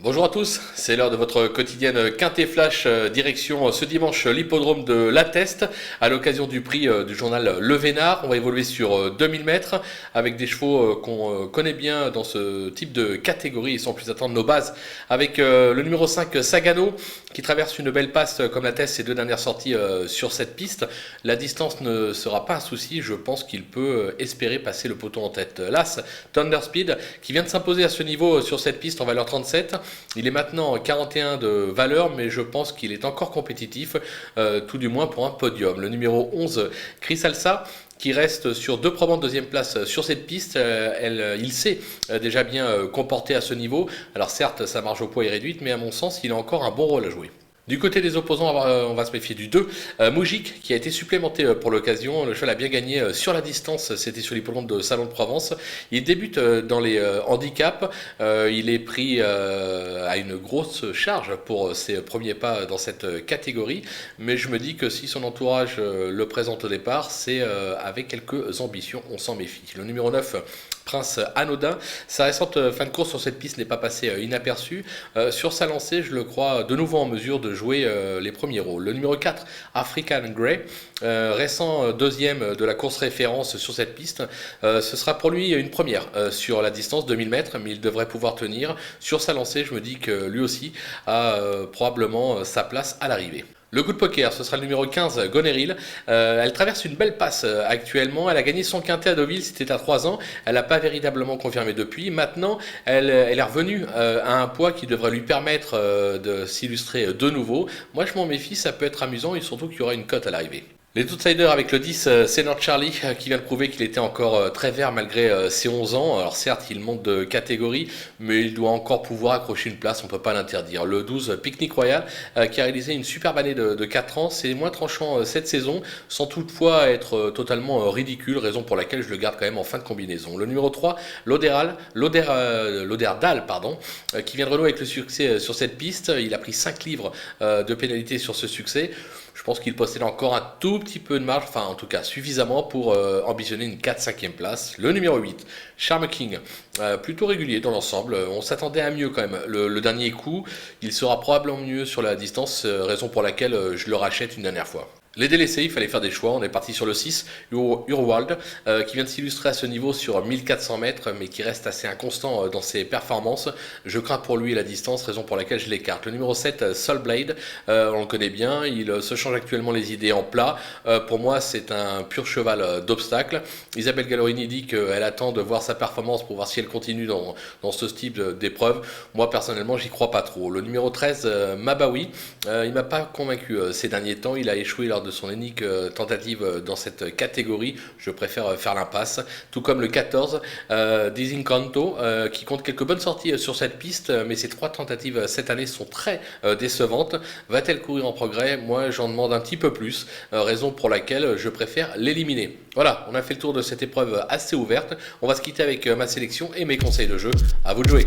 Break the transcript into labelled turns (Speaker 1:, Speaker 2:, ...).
Speaker 1: Bonjour à tous, c'est l'heure de votre quotidienne Quintet Flash, direction ce dimanche l'hippodrome de La Teste à l'occasion du prix du journal Le Vénard. On va évoluer sur 2000 mètres avec des chevaux qu'on connaît bien dans ce type de catégorie et sans plus attendre nos bases avec le numéro 5 Sagano qui traverse une belle passe comme La Teste ses deux dernières sorties sur cette piste. La distance ne sera pas un souci, je pense qu'il peut espérer passer le peloton en tête. L'As Thunder Speed qui vient de s'imposer à ce niveau sur cette piste en valeur 37. Il est maintenant 41 de valeur, mais je pense qu'il est encore compétitif, tout du moins pour un podium. Le numéro 11, Chris Alsa, qui reste sur deux probants de deuxième place sur cette piste. Il s'est déjà bien comporté à ce niveau. Alors certes, sa marge au poids est réduite, mais à mon sens, il a encore un bon rôle à jouer. Du côté des opposants, on va se méfier du 2. Moujik, qui a été supplémenté pour l'occasion. Le cheval a bien gagné sur la distance. C'était sur l'hippodrome de Salon de Provence. Il débute dans les handicaps. Il est pris à une grosse charge pour ses premiers pas dans cette catégorie. Mais je me dis que si son entourage le présente au départ, c'est avec quelques ambitions. On s'en méfie. Le numéro 9. Prince Anodin. Sa récente fin de course sur cette piste n'est pas passée inaperçue. Sur sa lancée, je le crois de nouveau en mesure de jouer les premiers rôles. Le numéro 4, African Grey, récent deuxième de la course référence sur cette piste. Ce sera pour lui une première sur la distance 2000 mètres, mais il devrait pouvoir tenir. Sur sa lancée, je me dis que lui aussi a probablement sa place à l'arrivée. Le coup de poker, ce sera le numéro 15, Goneril. Elle traverse une belle passe actuellement. Elle a gagné son quintet à Deauville, c'était à 3 ans. Elle n'a pas véritablement confirmé depuis. Maintenant, elle est revenue à un poids qui devrait lui permettre de s'illustrer de nouveau. Moi, je m'en méfie, ça peut être amusant et surtout qu'il y aura une cote à l'arrivée. Les outsiders avec le 10, Senor Charlie, qui vient de prouver qu'il était encore très vert malgré ses 11 ans. Alors certes, il monte de catégorie, mais il doit encore pouvoir accrocher une place, on ne peut pas l'interdire. Le 12, Picnic Royal, qui a réalisé une superbe année de 4 ans, c'est moins tranchant cette saison, sans toutefois être totalement ridicule, raison pour laquelle je le garde quand même en fin de combinaison. Le numéro 3, Loderdal, qui vient de renouer avec le succès sur cette piste. Il a pris 5 livres de pénalité sur ce succès. Je pense qu'il possède encore un tout petit peu de marge, enfin en tout cas suffisamment pour ambitionner une 4-5e place. Le numéro 8, Charme King, plutôt régulier dans l'ensemble. On s'attendait à mieux quand même. Le dernier coup, il sera probablement mieux sur la distance, raison pour laquelle je le rachète une dernière fois. Les délaissés, il fallait faire des choix. On est parti sur le 6, Urwald, qui vient de s'illustrer à ce niveau sur 1400 mètres, mais qui reste assez inconstant dans ses performances. Je crains pour lui la distance, raison pour laquelle je l'écarte. Le numéro 7, Soulblade, on le connaît bien. Il se change actuellement les idées en plat. Pour moi, c'est un pur cheval d'obstacle. Isabelle Gallorini dit qu'elle attend de voir sa performance pour voir si elle continue dans ce type d'épreuve. Moi, personnellement, j'y crois pas trop. Le numéro 13, Mabawi, il m'a pas convaincu ces derniers temps. Il a échoué lors de son unique tentative dans cette catégorie. Je préfère faire l'impasse. Tout comme le 14, Dizincanto, qui compte quelques bonnes sorties sur cette piste, mais ses 3 tentatives cette année sont très décevantes. Va-t-elle courir en progrès? Moi, j'en demande un petit peu plus, raison pour laquelle je préfère l'éliminer. Voilà, on a fait le tour de cette épreuve assez ouverte. On va se quitter avec ma sélection et mes conseils de jeu. À vous de jouer.